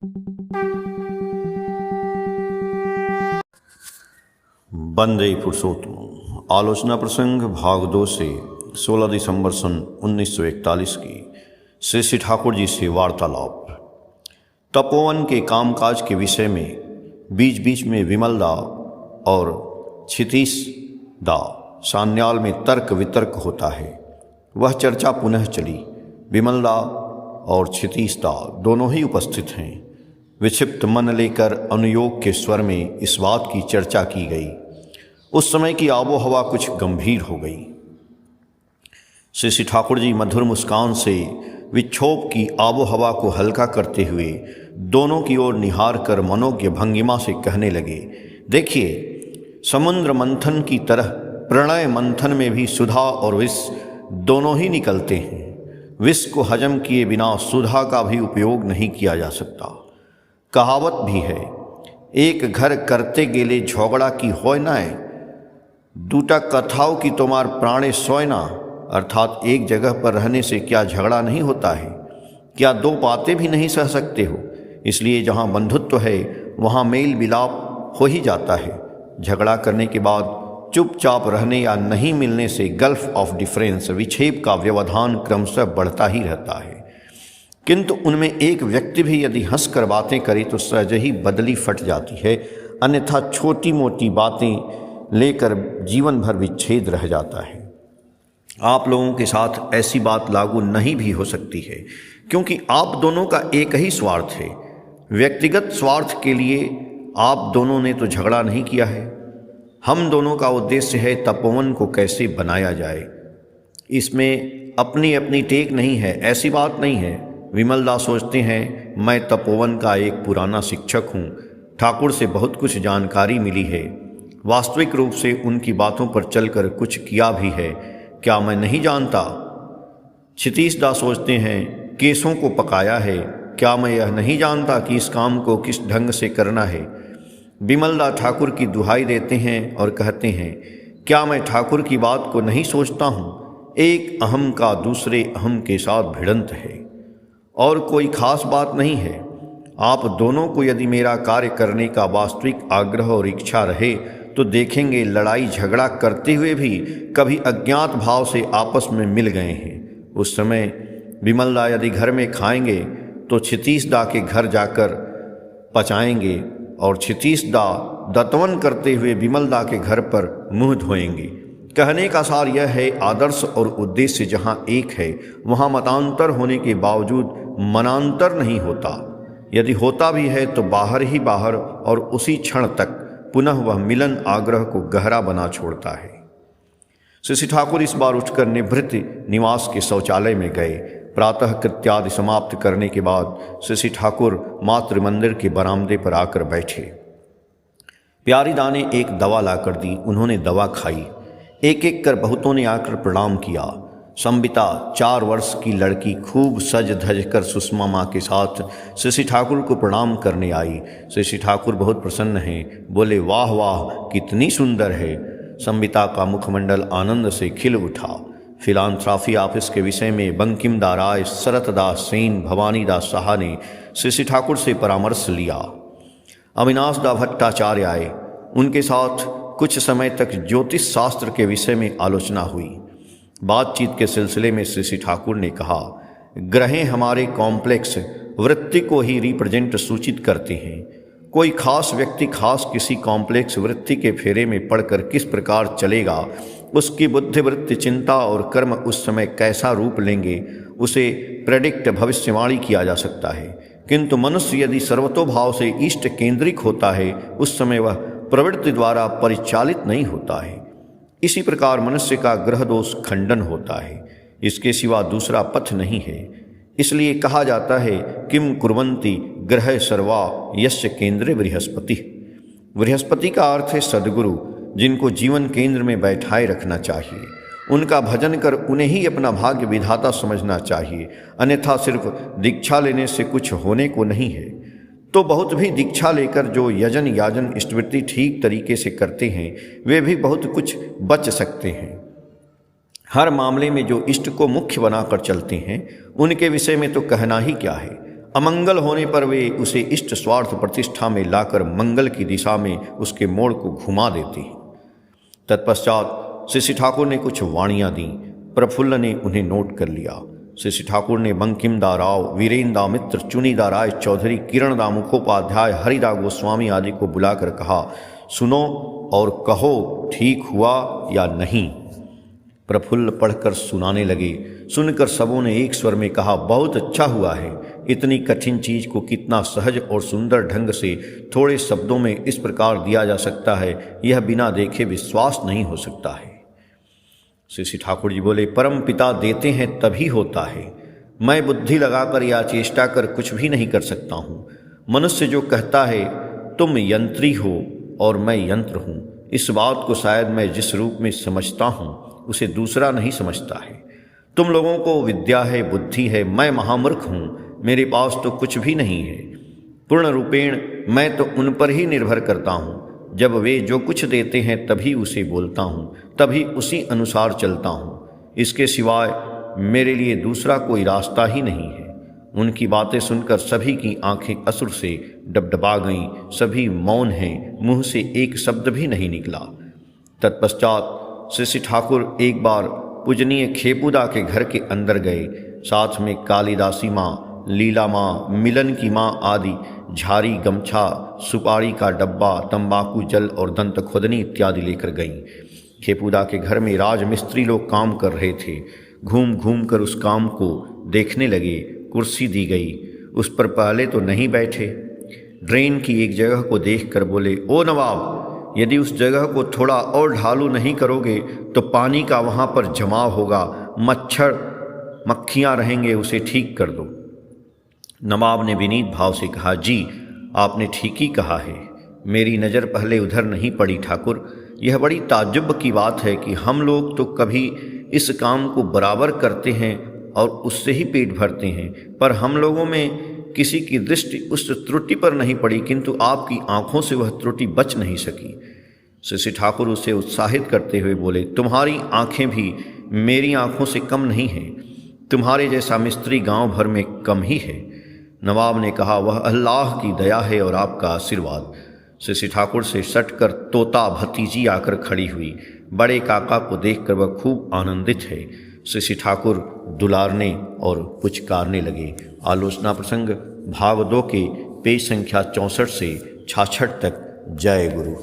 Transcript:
वंदे पुरुषोत्तम। आलोचना प्रसंग भाग 2 से 16 दिसंबर सन 1941 की श्री श्री ठाकुर जी से वार्तालाप। तपोवन के कामकाज के विषय में बीच बीच में विमल दा और क्षितीश दा सान्याल में तर्क वितर्क होता है। वह चर्चा पुनः चली। विमल दा और क्षितीश दा दोनों ही उपस्थित हैं। विक्षिप्त मन लेकर अनुयोग के स्वर में इस बात की चर्चा की गई। उस समय की आबो हवा कुछ गंभीर हो गई। श्री श्री ठाकुर जी मधुर मुस्कान से विक्षोभ की आबो हवा को हल्का करते हुए दोनों की ओर निहार कर मनोज्ञ भंगिमा से कहने लगे, देखिए, समुद्र मंथन की तरह प्रणय मंथन में भी सुधा और विष दोनों ही निकलते हैं। विष को हजम किए बिना सुधा का भी उपयोग नहीं किया जा सकता। कहावत भी है, एक घर करते गेले झोगड़ा की होय नाय, दूटा कथाओं की तुम्हार प्राणे सोय ना। अर्थात एक जगह पर रहने से क्या झगड़ा नहीं होता है? क्या दो बातें भी नहीं सह सकते हो? इसलिए जहाँ बंधुत्व है वहाँ मेल मिलाप हो ही जाता है। झगड़ा करने के बाद चुपचाप रहने या नहीं मिलने से गल्फ ऑफ डिफरेंस विक्षेप का व्यवधान क्रमशः बढ़ता ही रहता है। किंतु उनमें एक व्यक्ति भी यदि हंसकर बातें करे तो सहज ही बदली फट जाती है, अन्यथा छोटी मोटी बातें लेकर जीवन भर विच्छेद रह जाता है। आप लोगों के साथ ऐसी बात लागू नहीं भी हो सकती है, क्योंकि आप दोनों का एक ही स्वार्थ है। व्यक्तिगत स्वार्थ के लिए आप दोनों ने तो झगड़ा नहीं किया है। हम दोनों का उद्देश्य है तपोवन को कैसे बनाया जाए। इसमें अपनी अपनी टेक नहीं है, ऐसी बात नहीं है। विमल दास सोचते हैं, मैं तपोवन का एक पुराना शिक्षक हूँ, ठाकुर से बहुत कुछ जानकारी मिली है, वास्तविक रूप से उनकी बातों पर चलकर कुछ किया भी है, क्या मैं नहीं जानता? क्षितीश दास सोचते हैं, केसों को पकाया है, क्या मैं यह नहीं जानता कि इस काम को किस ढंग से करना है? विमल दास ठाकुर की दुहाई देते हैं और कहते हैं, क्या मैं ठाकुर की बात को नहीं सोचता हूँ? एक अहम का दूसरे अहम के साथ भिड़ंत है और कोई खास बात नहीं है। आप दोनों को यदि मेरा कार्य करने का वास्तविक आग्रह और इच्छा रहे तो देखेंगे, लड़ाई झगड़ा करते हुए भी कभी अज्ञात भाव से आपस में मिल गए हैं। उस समय विमल दा यदि घर में खाएंगे तो क्षितीश दा के घर जाकर पचाएंगे और क्षितीश दा दतवन करते हुए विमल दा के घर पर मुंह धोएंगे। कहने का सार यह है, आदर्श और उद्देश्य जहाँ एक है वहाँ मतांतर होने के बावजूद मनांतर नहीं होता। यदि होता भी है तो बाहर ही बाहर और उसी क्षण तक पुनः वह मिलन आग्रह को गहरा बना छोड़ता है। श्री श्री ठाकुर इस बार उठकर निभृत निवास के शौचालय में गए। प्रातः कृत्यादि समाप्त करने के बाद श्री श्री ठाकुर मातृ मंदिर के बरामदे पर आकर बैठे। प्यारीदा ने एक दवा लाकर दी। उन्होंने दवा खाई। एक एक कर बहुतों ने आकर प्रणाम किया। संबिता 4 वर्ष की लड़की खूब सज धज कर सुषमा माँ के साथ श्री श्री ठाकुर को प्रणाम करने आई। श्री श्री ठाकुर बहुत प्रसन्न हैं, बोले, वाह वाह, कितनी सुंदर है। संबिता का मुखमंडल आनंद से खिल उठा। फिलांथ्रॉफी ऑफिस के विषय में बंकिम दा राय, शरत दास सेन, भवानी दास साहा ने श्री श्री ठाकुर से परामर्श लिया। अविनाश दा भट्टाचार्य आए। उनके साथ कुछ समय तक ज्योतिष शास्त्र के विषय में आलोचना हुई। बातचीत के सिलसिले में श्री श्री ठाकुर ने कहा, ग्रहें हमारे कॉम्प्लेक्स वृत्ति को ही रिप्रेजेंट सूचित करते हैं। कोई खास व्यक्ति खास किसी कॉम्प्लेक्स वृत्ति के फेरे में पड़कर किस प्रकार चलेगा, उसकी बुद्धि वृत्ति, चिंता और कर्म उस समय कैसा रूप लेंगे, उसे प्रेडिक्ट भविष्यवाणी किया जा सकता है। किंतु मनुष्य यदि सर्वतोभाव से इष्ट केंद्रिक होता है, उस समय वह प्रवृत्ति द्वारा परिचालित नहीं होता है। इसी प्रकार मनुष्य का ग्रह दोष खंडन होता है। इसके सिवा दूसरा पथ नहीं है। इसलिए कहा जाता है, किम कुर्वन्ति ग्रह सर्वा यस्य केंद्रे बृहस्पति। बृहस्पति का अर्थ है सद्गुरु, जिनको जीवन केंद्र में बैठाए रखना चाहिए। उनका भजन कर उन्हें ही अपना भाग्य विधाता समझना चाहिए, अन्यथा सिर्फ दीक्षा लेने से कुछ होने को नहीं है। तो बहुत भी दीक्षा लेकर जो यजन याजन इष्टवृत्ति ठीक तरीके से करते हैं, वे भी बहुत कुछ बच सकते हैं। हर मामले में जो इष्ट को मुख्य बनाकर चलते हैं, उनके विषय में तो कहना ही क्या है। अमंगल होने पर वे उसे इष्ट स्वार्थ प्रतिष्ठा में लाकर मंगल की दिशा में उसके मोड़ को घुमा देती हैं। तत्पश्चात श्री ठाकुर ने कुछ वाणियाँ दी। प्रफुल्ल ने उन्हें नोट कर लिया। श्री ठाकुर ने बंकिमदा राव, वीरेंद्र मित्र, चुनीदा राय चौधरी, किरणदा मुखोपाध्याय, हरिदा गोस्वामी आदि को बुलाकर कहा, सुनो और कहो ठीक हुआ या नहीं। प्रफुल्ल पढ़कर सुनाने लगे। सुनकर सबों ने एक स्वर में कहा, बहुत अच्छा हुआ है। इतनी कठिन चीज को कितना सहज और सुंदर ढंग से थोड़े शब्दों में इस प्रकार दिया जा सकता है, यह बिना देखे विश्वास नहीं हो सकता है। श्री ठाकुर जी बोले, परम पिता देते हैं तभी होता है। मैं बुद्धि लगाकर या चेष्टा कर कुछ भी नहीं कर सकता हूँ। मनुष्य जो कहता है तुम यंत्री हो और मैं यंत्र हूँ, इस बात को शायद मैं जिस रूप में समझता हूँ उसे दूसरा नहीं समझता है। तुम लोगों को विद्या है, बुद्धि है, मैं महामूर्ख हूँ, मेरे पास तो कुछ भी नहीं है। पूर्ण रूपेण मैं तो उन पर ही निर्भर करता हूँ। जब वे जो कुछ देते हैं तभी उसे बोलता हूँ, तभी उसी अनुसार चलता हूँ। इसके सिवाय मेरे लिए दूसरा कोई रास्ता ही नहीं है। उनकी बातें सुनकर सभी की आंखें अश्रु से डबडबा गईं। सभी मौन हैं, मुंह से एक शब्द भी नहीं निकला। तत्पश्चात श्री ठाकुर एक बार पूजनीय खेपूदा के घर के अंदर गए। साथ में कालिदासी माँ, लीला माँ, मिलन की माँ आदि झाड़ी, गमछा, सुपारी का डब्बा, तंबाकू जल और दंत खोदनी इत्यादि लेकर गईं। खेपूदा के घर में राजमिस्त्री लोग काम कर रहे थे। घूम घूम कर उस काम को देखने लगे। कुर्सी दी गई, उस पर पहले तो नहीं बैठे। ड्रेन की एक जगह को देखकर बोले, ओ नवाब, यदि उस जगह को थोड़ा और ढालू नहीं करोगे तो पानी का वहाँ पर जमाव होगा, मच्छर मक्खियाँ रहेंगे, उसे ठीक कर दो। नवाब ने विनीत भाव से कहा, जी आपने ठीक ही कहा है, मेरी नज़र पहले उधर नहीं पड़ी ठाकुर। यह बड़ी ताज्जुब की बात है कि हम लोग तो कभी इस काम को बराबर करते हैं और उससे ही पेट भरते हैं, पर हम लोगों में किसी की दृष्टि उस त्रुटि पर नहीं पड़ी, किंतु आपकी आंखों से वह त्रुटि बच नहीं सकी। श्री ठाकुर उसे उत्साहित करते हुए बोले, तुम्हारी आंखें भी मेरी आंखों से कम नहीं हैं। तुम्हारे जैसा मिस्त्री गांव भर में कम ही है। नवाब ने कहा, वह अल्लाह की दया है और आपका आशीर्वाद। श्री ठाकुर से सटकर तोता भतीजी आकर खड़ी हुई। बड़े काका को देखकर वह खूब आनंदित है। श्री ठाकुर दुलारने और पुचकारने लगे। आलोचना प्रसंग भाग 2 के पेज संख्या 64 से 66 तक। जय गुरु।